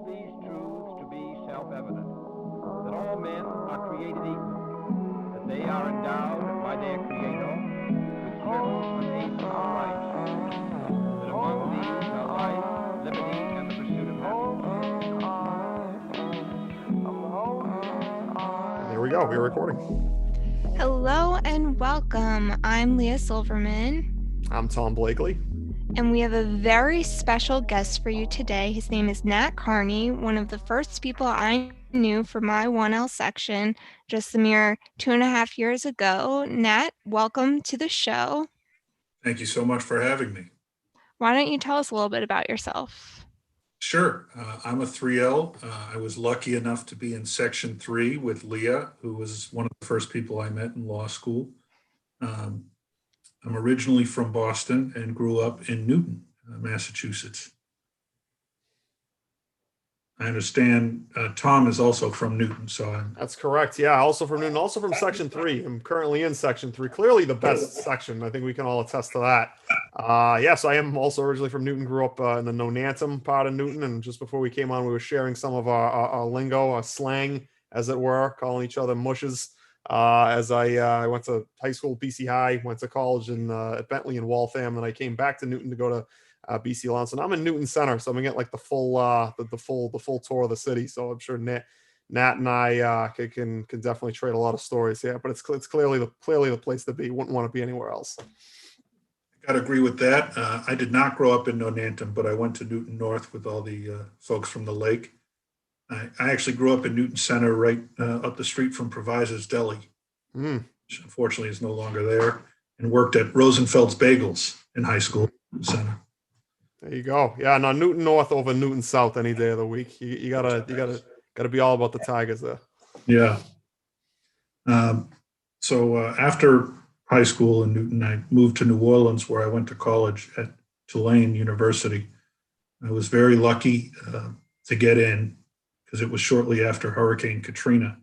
hold these truths to be self-evident, that all men are created equal, that they are endowed by their Creator with certain unalienable rights, that among these are life, liberty, and the pursuit of happiness. There we go. We're recording. Hello and welcome. I'm Leah Silverman. I'm Tom Blakely. And we have a very special guest for you today. His name is Nat Carney, one of the first people I knew for my 1L section just a mere 2.5 years ago. Nat, welcome to the show. Thank you so much for having me. Why don't you tell us a little bit about yourself? Sure. I'm a 3L. I was lucky enough to be in Section 3 with Leah, who was one of the first people I met in law school. I'm originally from Boston and grew up in Newton, Massachusetts. I understand Tom is also from Newton, so That's correct. Yeah, also from Newton, also from Section 3. I'm currently in Section 3. Clearly the best section. I think we can all attest to that. Yes, I am also originally from Newton, grew up in the Nonantum part of Newton, and just before we came on, we were sharing some of our lingo, our slang, as it were, calling each other mushes. As I went to high school, BC High, went to college at Bentley and Waltham, and I came back to Newton to go to BC Law. So I'm in Newton Center, so I'm gonna get like the full tour of the city. So I'm sure Nat and I can definitely trade a lot of stories here. But it's clearly the place to be. Wouldn't want to be anywhere else. I got to agree with that. I did not grow up in Nonantum, but I went to Newton North with all the folks from the lake. I actually grew up in Newton Center, right up the street from Provisor's Deli, which unfortunately is no longer there, and worked at Rosenfeld's Bagels in high school center. There you go. Yeah, no, Newton North over Newton South any day of the week. You gotta be all about the Tigers there. Yeah. So after high school in Newton, I moved to New Orleans, where I went to college at Tulane University. I was very lucky to get in because it was shortly after Hurricane Katrina.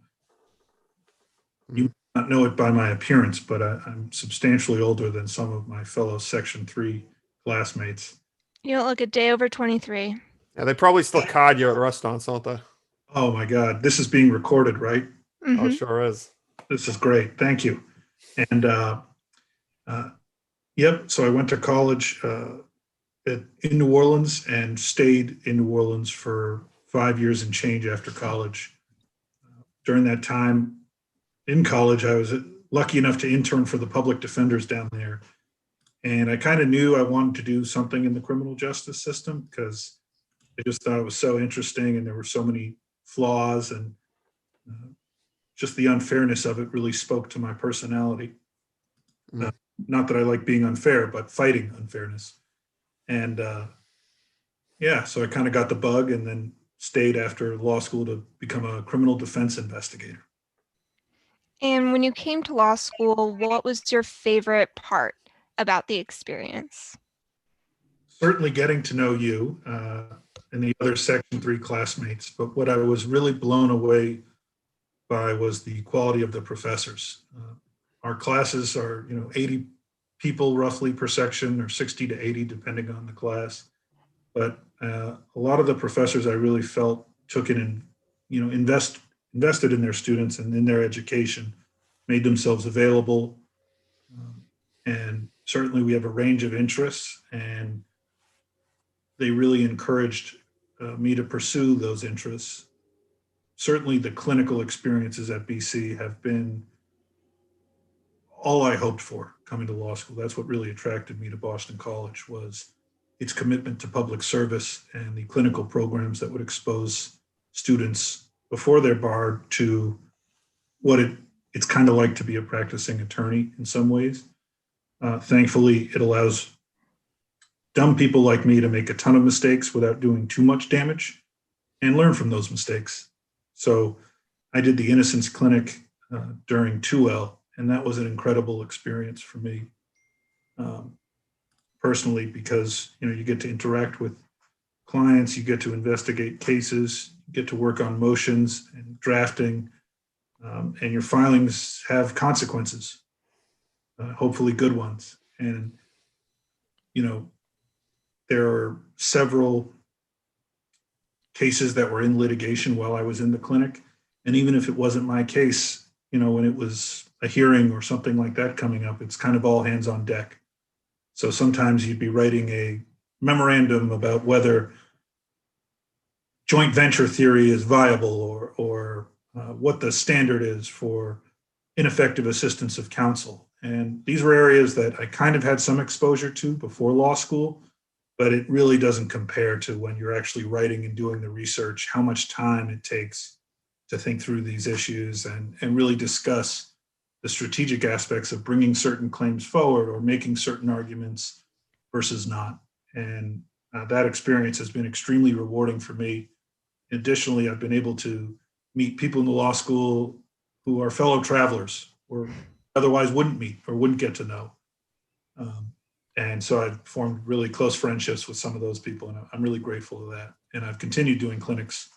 You might not know it by my appearance, but I'm substantially older than some of my fellow Section 3 classmates. You don't look a day over 23. Yeah, they probably still card you at restaurants, don't they? Oh my God, this is being recorded, right? Mm-hmm. Oh, sure is. This is great. Thank you. And yep, so I went to college in New Orleans and stayed in New Orleans for 5 years and change after college. During that time in college, I was lucky enough to intern for the public defenders down there. And I kind of knew I wanted to do something in the criminal justice system because I just thought it was so interesting and there were so many flaws, and just the unfairness of it really spoke to my personality. Not that I like being unfair, but fighting unfairness. And yeah, so I kind of got the bug and then stayed after law school to become a criminal defense investigator. And when you came to law school, what was your favorite part about the experience? Certainly getting to know you and the other Section 3 classmates, but what I was really blown away by was the quality of the professors. Our classes are, 80 people roughly per section, or 60 to 80 depending on the class. But a lot of the professors I really felt took it and, invested in their students and in their education, made themselves available. And certainly we have a range of interests, and they really encouraged me to pursue those interests. Certainly the clinical experiences at BC have been all I hoped for coming to law school. That's what really attracted me to Boston College, was its commitment to public service and the clinical programs that would expose students before they're barred to what it's kind of like to be a practicing attorney in some ways. Thankfully, it allows dumb people like me to make a ton of mistakes without doing too much damage and learn from those mistakes. So I did the Innocence Clinic during 2L, and that was an incredible experience for me personally, because you get to interact with clients, you get to investigate cases, you get to work on motions and drafting, and your filings have consequences, hopefully good ones. And there are several cases that were in litigation while I was in the clinic. And even if it wasn't my case, when it was a hearing or something like that coming up, it's kind of all hands on deck. So sometimes you'd be writing a memorandum about whether joint venture theory is viable, or what the standard is for ineffective assistance of counsel. And these were areas that I kind of had some exposure to before law school, but it really doesn't compare to when you're actually writing and doing the research, how much time it takes to think through these issues and really discuss the strategic aspects of bringing certain claims forward or making certain arguments versus not. And that experience has been extremely rewarding for me. Additionally, I've been able to meet people in the law school who are fellow travelers or otherwise wouldn't meet or wouldn't get to know. And so I've formed really close friendships with some of those people, and I'm really grateful to that. And I've continued doing clinics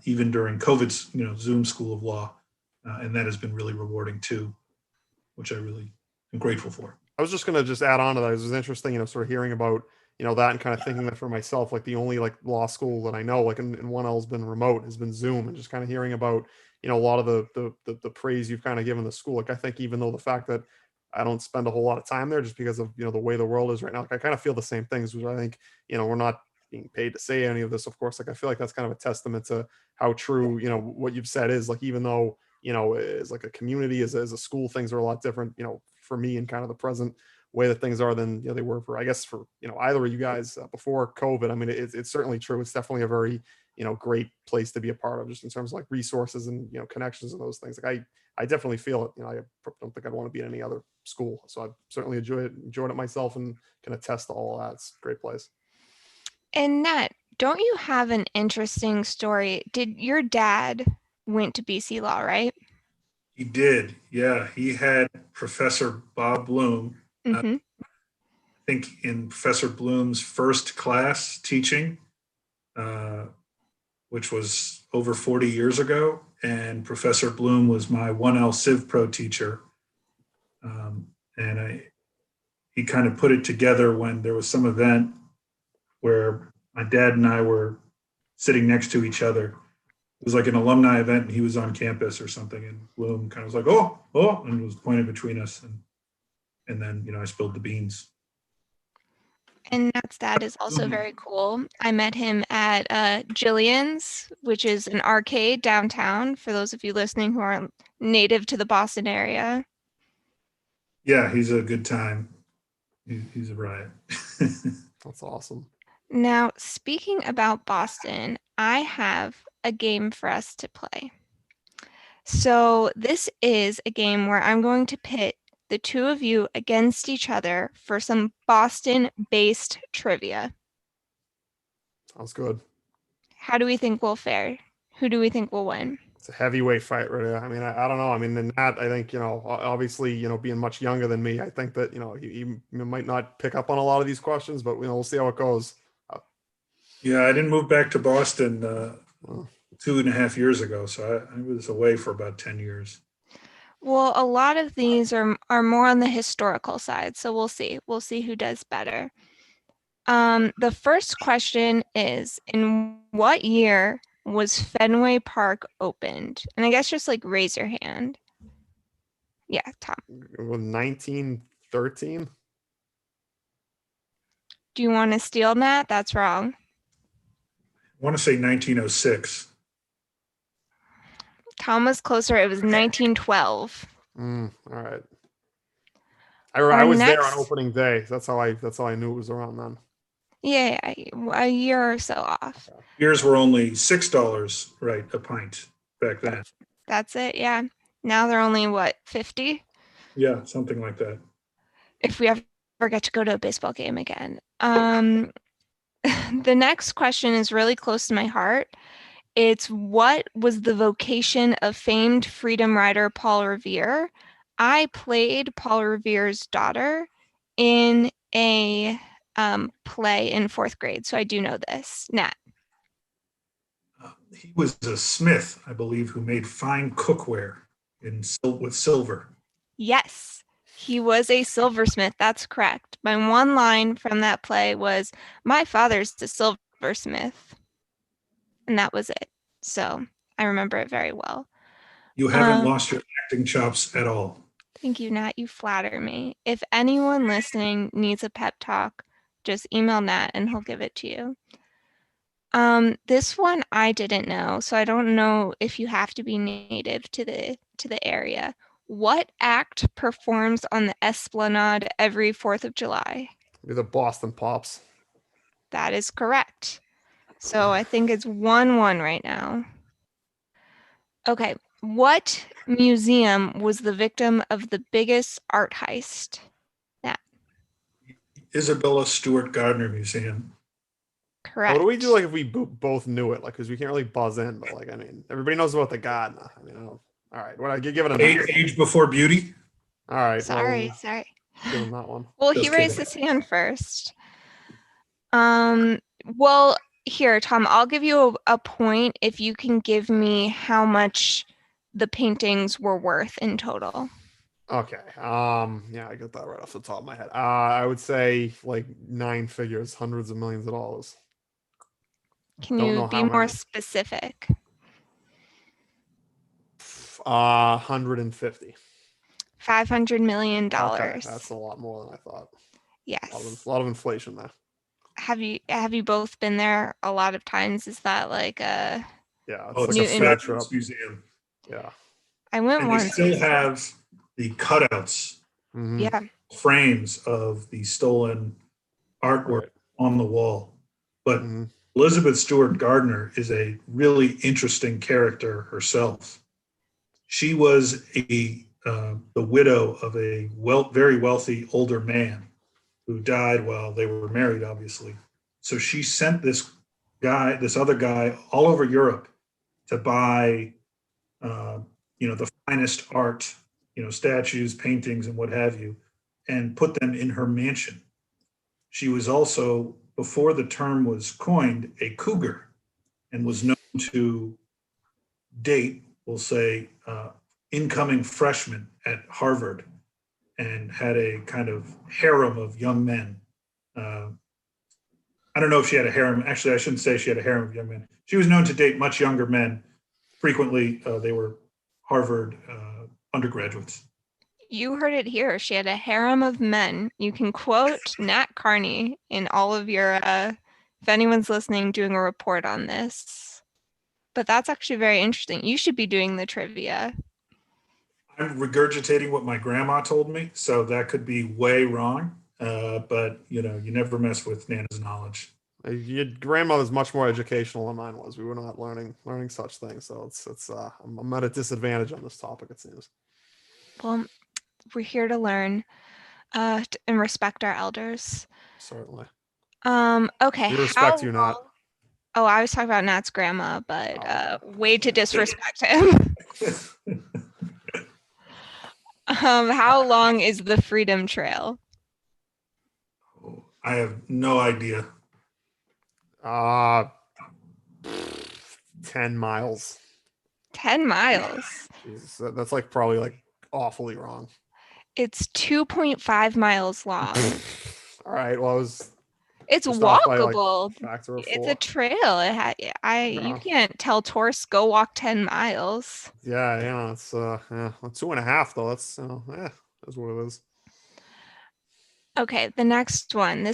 even during COVID's, Zoom School of Law, and that has been really rewarding too, which I really am grateful for. I was just going to add on to that. It was interesting, sort of hearing about, that and kind of thinking that for myself, like the only law school that I know, like in 1L has been remote, has been Zoom, and just kind of hearing about, a lot of the praise you've kind of given the school. Like, I think even though the fact that I don't spend a whole lot of time there just because of, the way the world is right now, like I kind of feel the same things, which I think, we're not being paid to say any of this, of course. Like, I feel like that's kind of a testament to how true, what you've said is. Like, even though, as like a community, as a school, things are a lot different, for me and kind of the present way that things are than they were for, I guess, for either of you guys before COVID. I mean, it's certainly true. It's definitely a very great place to be a part of, just in terms of like resources and connections and those things. Like I definitely feel it. I don't think I'd want to be in any other school. So I've certainly enjoyed it myself and can attest to all of that. It's a great place. And Nat, don't you have an interesting story? Did your dad went to BC Law, right? He did. Yeah. He had Professor Bob Bloom. Mm-hmm. I think in Professor Bloom's first class teaching, which was over 40 years ago. And Professor Bloom was my 1L Civ Pro teacher. And he kind of put it together when there was some event where my dad and I were sitting next to each other. It was like an alumni event and he was on campus or something. And Bloom kind of was like, oh, and was pointed between us. And then, I spilled the beans. And Nat's dad is also very cool. I met him at Jillian's, which is an arcade downtown, for those of you listening who aren't native to the Boston area. Yeah, he's a good time. He's a riot. That's awesome. Now, speaking about Boston, I have a game for us to play. So this is a game where I'm going to pit the two of you against each other for some Boston-based trivia. Sounds good. How do we think we'll fare? Who do we think will win? It's a heavyweight fight right there. I mean, I don't know. I mean, Nat, I think, obviously, being much younger than me, I think that, he might not pick up on a lot of these questions, but, we'll see how it goes. Yeah, I didn't move back to Boston 2.5 years ago, so I was away for about 10 years. Well, a lot of these are more on the historical side, so we'll see. We'll see who does better. The first question is, in what year was Fenway Park opened? And I guess just like raise your hand. Yeah, Tom. 1913. Do you want to steal that? That's wrong. I want to say 1906. Tom was closer. It was 1912. All right. I was there on opening day. That's how I knew it was around then. Yeah, a year or so off. Beers were only $6, right, a pint back then. That's it, yeah. Now they're only, what, 50? Yeah, something like that. If we ever get to go to a baseball game again. The next question is really close to my heart. It's, what was the vocation of famed freedom rider Paul Revere? I played Paul Revere's daughter in a play in 4th grade, so I do know this. Nat. He was a smith, I believe, who made fine cookware with silver. Yes, he was a silversmith. That's correct. My one line from that play was, "My father's the silversmith." and that was it. So I remember it very well. You haven't lost your acting chops at all. Thank you, Nat. You flatter me. If anyone listening needs a pep talk, just email Nat and he'll give it to you. This one I didn't know, so I don't know if you have to be native to the area. What act performs on the Esplanade every 4th of July? You're the Boston Pops. That is correct. So I think it's 1-1 right now. Okay, what museum was the victim of the biggest art heist? Isabella Stewart Gardner Museum. Correct. What do we do like if we both knew it? Like, because we can't really buzz in, but like, I mean, everybody knows about the Gardner. I mean, all right. Well, I give it a Age before beauty. All right. Sorry. Give him that one. Well, Just he raised kidding. his hand first. Well, here, Tom, I'll give you a point if you can give me how much the paintings were worth in total. Okay. Yeah, I get that right off the top of my head. I would say like 9 figures, hundreds of millions of dollars. Can Don't you know be how more many. specific? 150. $500 million. Okay, that's a lot more than I thought. Yes. A lot of inflation there. Have you both been there a lot of times? Is that like a Yeah, Oh, it's it's like a a fair fabulous trip. museum. Yeah. I went And they once. still have the cutouts, Mhm. Yeah. frames of the stolen artwork Right. on the wall. But Mhm. Elizabeth Stewart Gardner is a really interesting character herself. She was the widow of a very wealthy older man who died while they were married, obviously. So she sent this other guy, all over Europe to buy, the finest art, statues, paintings, and what have you, and put them in her mansion. She was also, before the term was coined, a cougar, and was known to date, we'll say, incoming freshmen at Harvard, and had a kind of harem of young men. I don't know if she had a harem. Actually, I shouldn't say she had a harem of young men. She was known to date much younger men. Frequently, they were Harvard undergraduates. You heard it here. She had a harem of men. You can quote Nat Carney in all of your, if anyone's listening, doing a report on this. But that's actually very interesting. You should be doing the trivia. I'm regurgitating what my grandma told me, so that could be way wrong. But you never mess with Nana's knowledge. Your grandmother's much more educational than mine was. We were not learning such things, so I'm at a disadvantage on this topic, it seems. Well, we're here to learn and respect our elders. Certainly. Okay. We respect you, Nat. Oh, I was talking about Nat's grandma, but way to disrespect him. How long is the Freedom Trail? I have no idea. 10 miles. 10 miles. Jesus, that's like probably like awfully wrong. It's 2.5 miles long. All right. Well, It's just off by, walkable. like, factor of It's 4. a trail. You can't tell tourists go walk 10 miles. Yeah. It's 2.5 though. That's that's what it is. Okay, the next one. I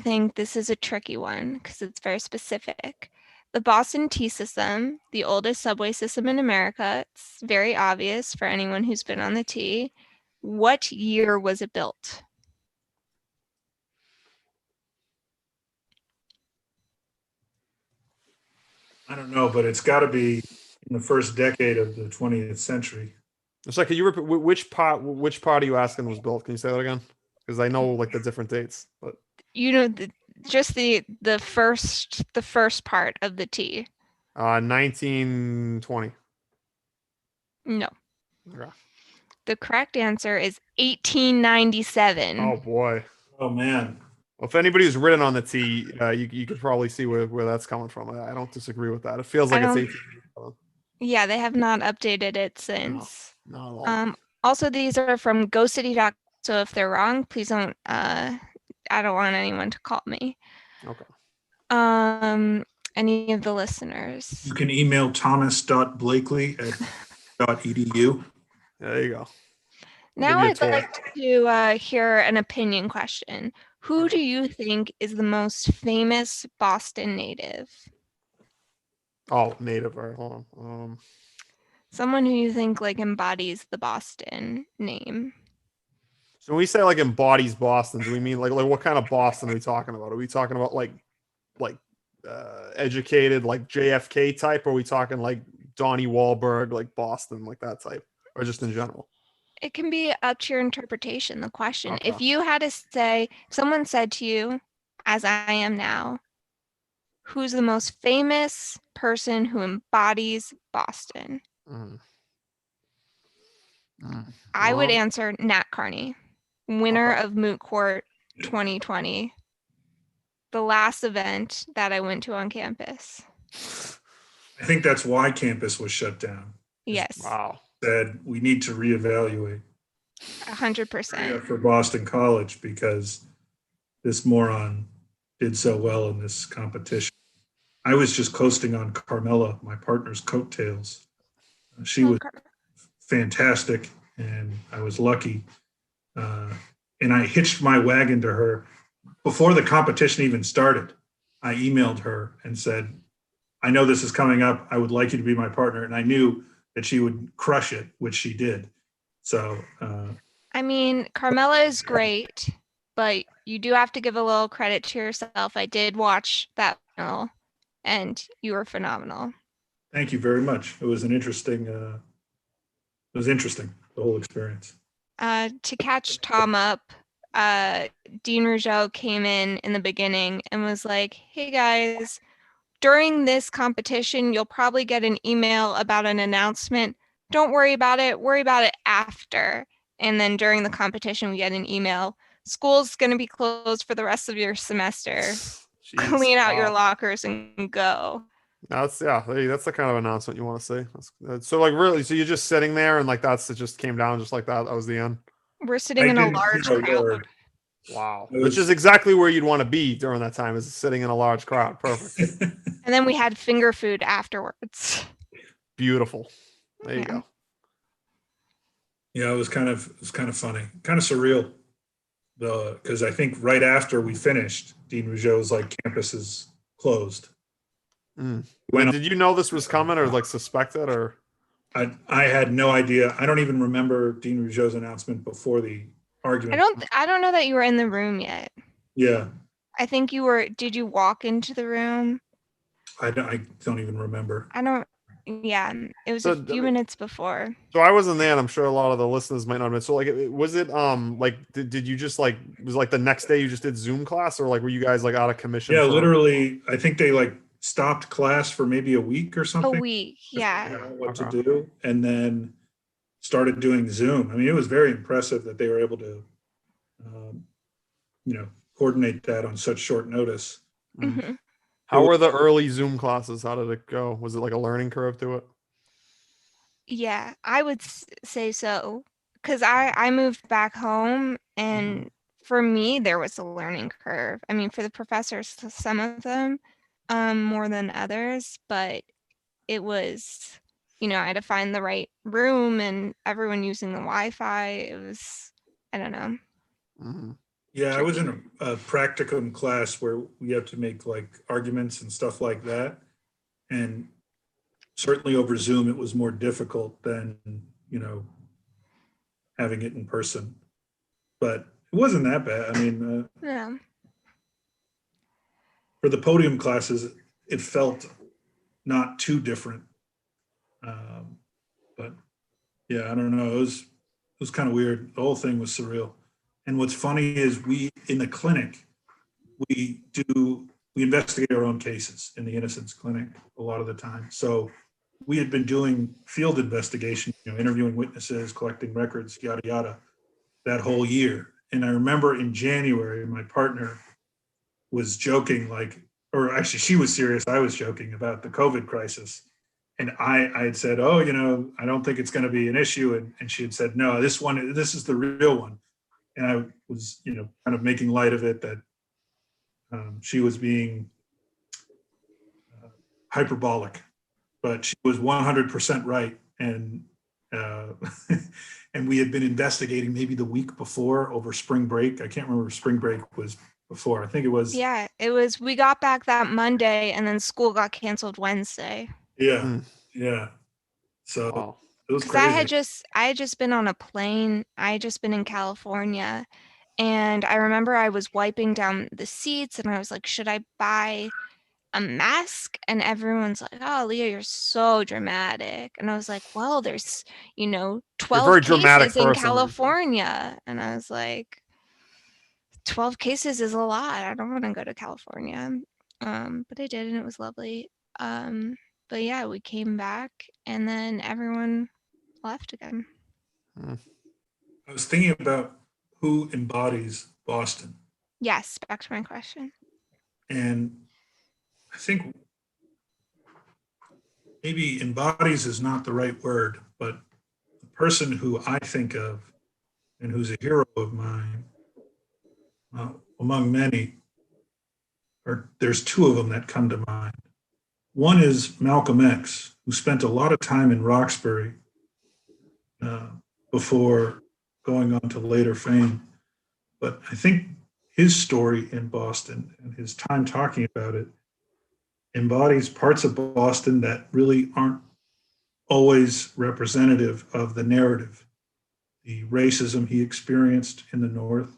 think this is a tricky one because it's very specific. The Boston T system, the oldest subway system in America. It's very obvious for anyone who's been on the T. What year was it built? I don't know, but it's got to be in the first decade of the 20th century. It's like, can you repeat which part are you asking was built? Can you say that again? Because I know like the different dates, but Just the first part of the T. 1920. No. Okay. The correct answer is 1897. Oh boy. Oh man. Well, if anybody's ridden on the T, you could probably see where that's coming from. I don't disagree with that. It feels like it's 18. Yeah, they have not updated it since. No, not at all. Also, these are from GoCity.com, so if they're wrong, please don't. I don't want anyone to call me. Okay. any of the listeners. You can email thomas.blakely@edu. There you go. Now you a I'd tour. like to hear an opinion question. Who do you think is the most famous Boston native? Oh, native. All right, hold on. Someone who you think like embodies the Boston name. So when we say like embodies Boston, do we mean like what kind of Boston are we talking about? Are we talking about like educated like JFK type, or are we talking like Donnie Wahlberg, like Boston, like that type, or just in general? It can be up to your interpretation, the question. Okay. If you had to say, if someone said to you, as I am now, who's the most famous person who embodies Boston? Mm. I would Well, answer Nat Carney, winner okay. of Moot Court 2020, the last event that I went to on campus. I think that's why campus was shut down. Yes, Wow. Said we need to reevaluate 100%. for Boston College because this moron did so well in this competition. I was just coasting on Carmela, my partner's coattails. She was fantastic, and I was lucky. And I hitched my wagon to her before the competition even started. I emailed her and said, I know this is coming up. I would like you to be my partner. And I knew that she would crush it, which she did. So, I mean, Carmela is great, but you do have to give a little credit to yourself. I did watch that final, and you were phenomenal. thank you very much. It was an interesting, the whole experience. To catch Tom up, Dean Rougeau came in the beginning and was like, hey guys, during this competition, you'll probably get an email about an announcement. Don't worry about it. Worry about it after. And then during the competition, we get an email. School's going to be closed for the rest of your semester. Jeez, Clean out your wow. lockers and go. That's that's the kind of announcement you want to see. So like really, so you're just sitting there and like it just came down just like that. That was the end. We're sitting in a large crowd. Wow. Which is exactly where you'd want to be during that time, is sitting in a large crowd. Perfect. And then we had finger food afterwards. Beautiful. There you Yeah. go. Yeah, it was kind of funny, kind of surreal, because I think right after we finished, Dean Rougeau was like, campus is closed. Did you know this was coming, or like suspect it, or? I had no idea. I don't even remember Dean Rougeau's announcement before the argument. I don't know that you were in the room yet. Yeah, I think you were. Did you walk into the room? I don't even remember. Yeah, it was a few minutes before. So I wasn't there, and I'm sure a lot of the listeners might not have been. So like, was it like did you just like, was like the next day you just did Zoom class, or like were you guys like out of commission? Yeah, literally, I think they like stopped class for maybe a week or something. A week, yeah. What to do, and then started doing Zoom. I mean, it was very impressive that they were able to, coordinate that on such short notice. Mm-hmm. How were the early Zoom classes? How did it go? Was it like a learning curve to it? Yeah, I would say so. Because I moved back home, and for me, there was a learning curve. I mean, for the professors, some of them more than others, but it was, I had to find the right room and everyone using the Wi-Fi. It was, I don't know. Mm-hmm. Yeah, I was in a practicum class where we have to make like arguments and stuff like that. And certainly over Zoom, it was more difficult than, having it in person. But it wasn't that bad. I mean, Yeah. for the podium classes, it felt not too different. But yeah, I don't know. It was kind of weird. The whole thing was surreal. And what's funny is in the clinic, we investigate our own cases in the Innocence Clinic a lot of the time. So we had been doing field investigation, interviewing witnesses, collecting records, yada, yada, that whole year. And I remember in January, my partner was joking, or actually she was serious. I was joking about the COVID crisis. And I had said, oh, I don't think it's going to be an issue. And she had said, no, this is the real one. And I was, kind of making light of it, that she was being hyperbolic, but she was 100% right. And and we had been investigating maybe the week before over spring break. I can't remember if spring break was before. I think it was. Yeah, it was. We got back that Monday, and then school got canceled Wednesday. Yeah, Hmm. yeah. So Wow. it was Because I crazy. had just been on a plane. I had just been in California, and I remember I was wiping down the seats, and I was like, should I buy a mask? And everyone's like, oh, Leah, you're so dramatic. And I was like, well, there's, You're a 12 very dramatic cases in person. California. And I was like, 12 cases is a lot. I don't want to go to California. But I did, and it was lovely. But yeah, we came back, and then everyone left again. Hmm. I was thinking about who embodies Boston. Yes, back to my question. And I think maybe embodies is not the right word, but the person who I think of and who's a hero of mine, among many, or there's two of them that come to mind. One is Malcolm X, who spent a lot of time in Roxbury uh, before going on to later fame. But I think his story in Boston and his time talking about it embodies parts of Boston that really aren't always representative of the narrative. The racism he experienced in the North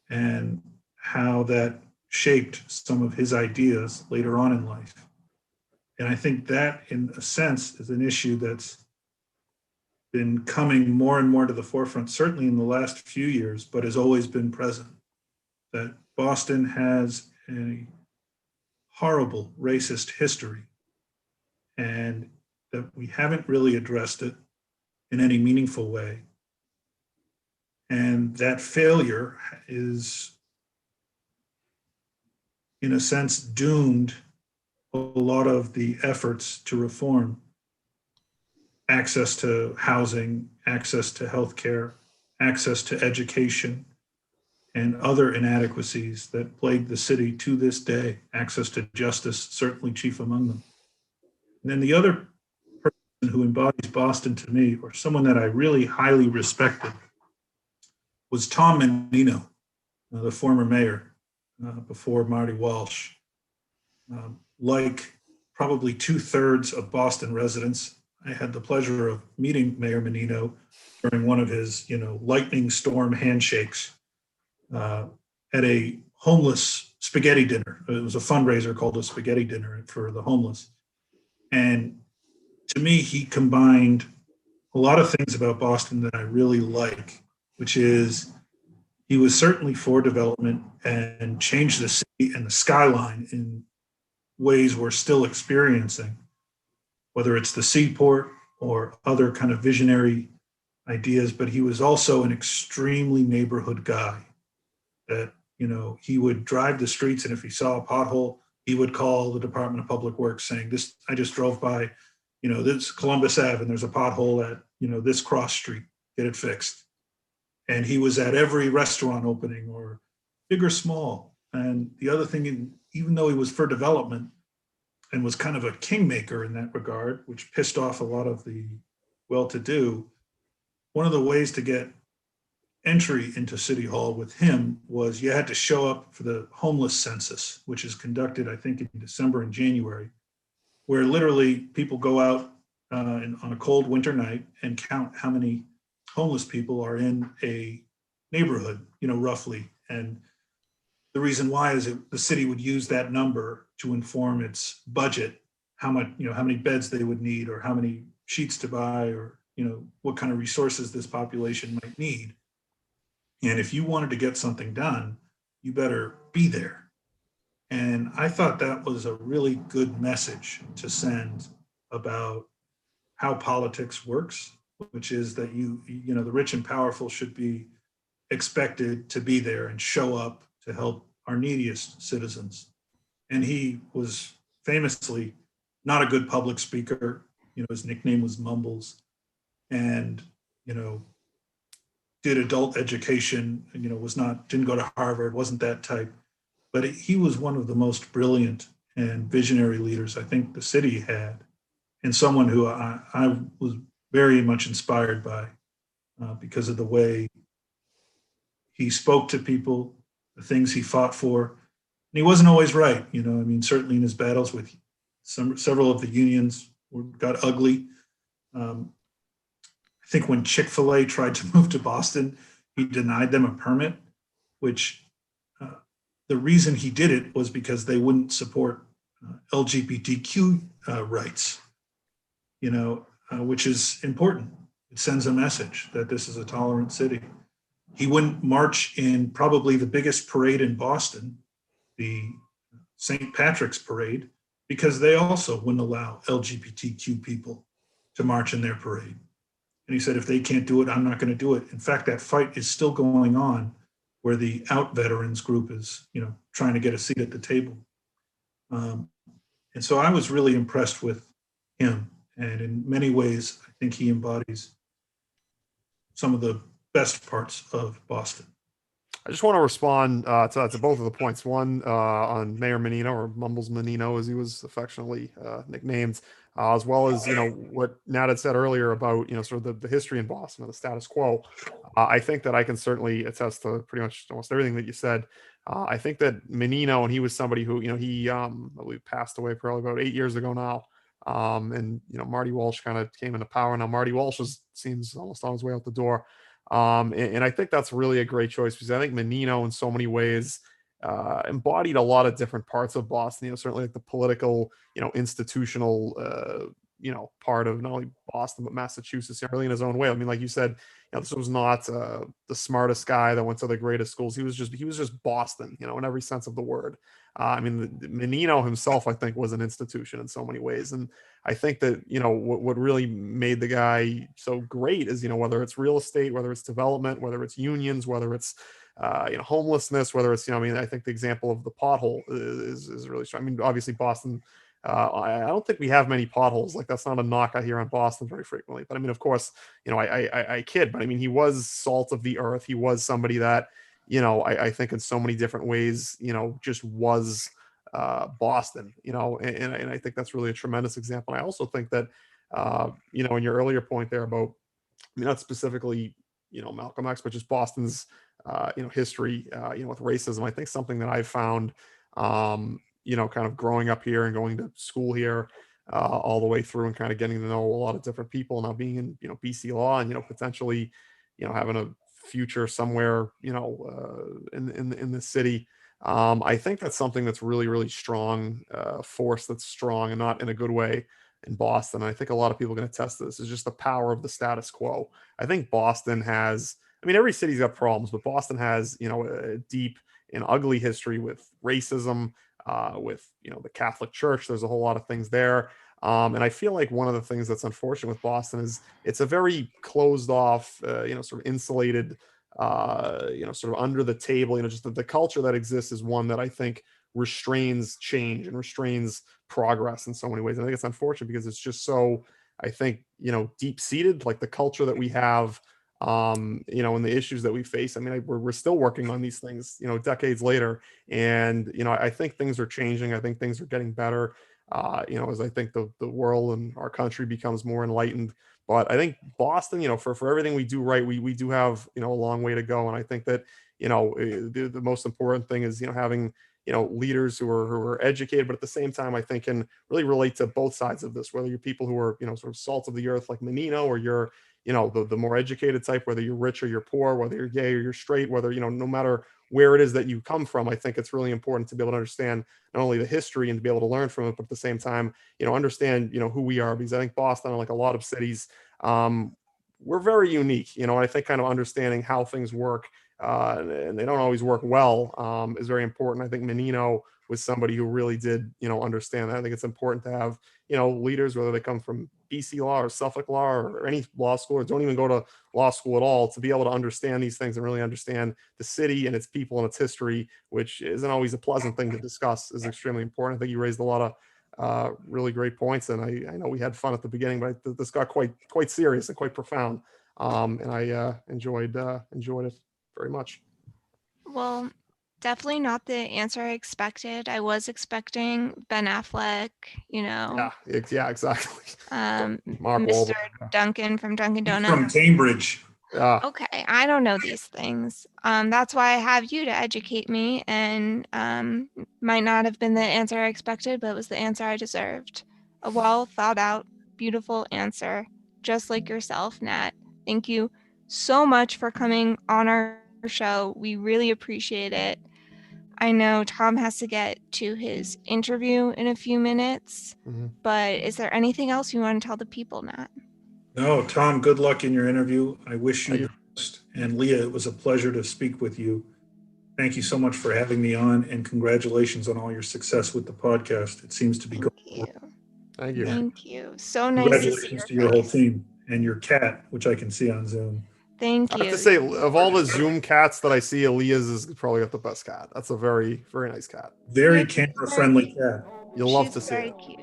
and how that shaped some of his ideas later on in life. And I think that, in a sense, is an issue that's been coming more and more to the forefront, certainly in the last few years, but has always been present. That Boston has a horrible racist history and that we haven't really addressed it in any meaningful way. And that failure is, in a sense, doomed a lot of the efforts to reform access to housing, access to healthcare, access to education, and other inadequacies that plague the city to this day, access to justice, certainly chief among them. And then the other person who embodies Boston to me, or someone that I really highly respected, was Tom Menino, the former mayor before Marty Walsh. Like probably 2/3 of Boston residents, I had the pleasure of meeting Mayor Menino during one of his, lightning storm handshakes at a homeless spaghetti dinner. It was a fundraiser called a spaghetti dinner for the homeless. And to me, he combined a lot of things about Boston that I really like, which is he was certainly for development and changed the city and the skyline in ways we're still experiencing, whether it's the seaport or other kind of visionary ideas. But he was also an extremely neighborhood guy that, he would drive the streets, and if he saw a pothole, he would call the Department of Public Works saying, this, I just drove by, this Columbus Ave and there's a pothole at, this cross street, get it fixed. And he was at every restaurant opening, or big or small. And the other thing, even though he was for development and was kind of a kingmaker in that regard, which pissed off a lot of the well-to-do, one of the ways to get entry into City Hall with him was you had to show up for the Homeless Census, which is conducted, I think, in December and January, where literally people go out on a cold winter night and count how many homeless people are in a neighborhood, roughly. And the reason why is the city would use that number to inform its budget, how many beds they would need, or how many sheets to buy, or, what kind of resources this population might need. And if you wanted to get something done, you better be there. And I thought that was a really good message to send about how politics works, which is that the rich and powerful should be expected to be there and show up to help our neediest citizens. And he was famously not a good public speaker. His nickname was Mumbles, and did adult education, didn't go to Harvard, wasn't that type. But he was one of the most brilliant and visionary leaders I think the city had, and someone who I was very much inspired by because of the way he spoke to people, the things he fought for. And he wasn't always right, I mean, certainly in his battles with several of the unions got ugly. I think when Chick-fil-A tried to move to Boston, he denied them a permit, which the reason he did it was because they wouldn't support LGBTQ rights, which is important. It sends a message that this is a tolerant city. He wouldn't march in probably the biggest parade in Boston, the St. Patrick's Parade, because they also wouldn't allow LGBTQ people to march in their parade. And he said, if they can't do it, I'm not going to do it. In fact, that fight is still going on where the out veterans group is, trying to get a seat at the table. And so I was really impressed with him. And in many ways, I think he embodies some of the best parts of Boston. I just want to respond to both of the points. One on Mayor Menino, or Mumbles Menino, as he was affectionately nicknamed, as well as what Nat had said earlier about sort of the history in Boston and the status quo. I think that I can certainly attest to pretty much almost everything that you said. I think that Menino, and he was somebody who he I believe passed away probably about 8 years ago now. And Marty Walsh kind of came into power. Now Marty Walsh seems almost on his way out the door. And I think that's really a great choice because I think Menino in so many ways embodied a lot of different parts of Boston, certainly like the political, institutional, part of not only Boston, but Massachusetts, really in his own way. I mean, like you said, this was not the smartest guy that went to the greatest schools. He was just Boston, in every sense of the word. I mean, Menino himself, I think, was an institution in so many ways. And I think that, what really made the guy so great is, whether it's real estate, whether it's development, whether it's unions, whether it's, homelessness, whether it's, I think the example of the pothole is really strong. I mean, obviously Boston, I don't think we have many potholes. Like, that's not a knock I hear on Boston very frequently. But I mean, of course, I kid, but I mean, he was salt of the earth. He was somebody that, I think in so many different ways, just was Boston, and I think that's really a tremendous example. And I also think that, in your earlier point there about, not specifically, Malcolm X, but just Boston's, history, with racism, I think something that I've found, kind of growing up here and going to school here, all the way through and kind of getting to know a lot of different people now being in, BC law and, potentially, having a future somewhere, in the city. I think that's something that's really, really strong, force that's strong and not in a good way in Boston. And I think a lot of people can attest to this, is just the power of the status quo. I think Boston has, I mean, every city's got problems, but Boston has, a deep and ugly history with racism, with, the Catholic Church. There's a whole lot of things there. And I feel like one of the things that's unfortunate with Boston is it's a very closed off, sort of insulated, sort of under the table, just the culture that exists is one that I think restrains change and restrains progress in so many ways. And I think it's unfortunate because it's just so, I think, deep seated, like the culture that we have, and the issues that we face. I mean, we're still working on these things, decades later. And, I think things are changing. I think things are getting better, as I think the world and our country becomes more enlightened. But I think Boston, for everything we do right, we do have, a long way to go. And I think that, the most important thing is, having, leaders who are educated, but at the same time, I think can really relate to both sides of this, whether you're people who are, sort of salt of the earth like Menino, or you're, the more educated type, whether you're rich or you're poor, whether you're gay or you're straight, whether, no matter where it is that you come from. I think it's really important to be able to understand not only the history and to be able to learn from it, but at the same time, understand, who we are, because I think Boston, like a lot of cities, we're very unique, and I think kind of understanding how things work, and they don't always work well, is very important. I think Menino was somebody who really did, understand that. I think it's important to have, leaders, whether they come from BC law or Suffolk law or any law school, or don't even go to law school at all, to be able to understand these things and really understand the city and its people and its history, which isn't always a pleasant thing to discuss, is extremely important. I think you raised a lot of really great points, and I know we had fun at the beginning, but this got quite serious and quite profound, and I enjoyed it very much. Well, Definitely not the answer I expected. I was expecting Ben Affleck, Yeah, exactly. Mark Mr. Wahlberg. Duncan from Dunkin' He's from Donuts. Cambridge. Yeah. Okay, I don't know these things. That's why I have you to educate me, and might not have been the answer I expected, but it was the answer I deserved. A well thought out, beautiful answer, just like yourself, Nat. Thank you so much for coming on our show. We really appreciate it. I know Tom has to get to his interview in a few minutes, Mhm. but is there anything else you want to tell the people, Nat? No, Tom, good luck in your interview. I wish you Thank the best. And Leah, it was a pleasure to speak with you. Thank you so much for having me on, and congratulations on all your success with the podcast. It seems to be Thank going you. well. Thank you. Thank you. So nice to see Congratulations your to your whole face. team and your cat, which I can see on Zoom. Thank I have you. to say, of all the Zoom cats that I see, Aaliyah's is probably got the best cat. That's a very, very nice cat. Very Yeah, she's camera very friendly cute. cat. You'll love She's to see very it. cute.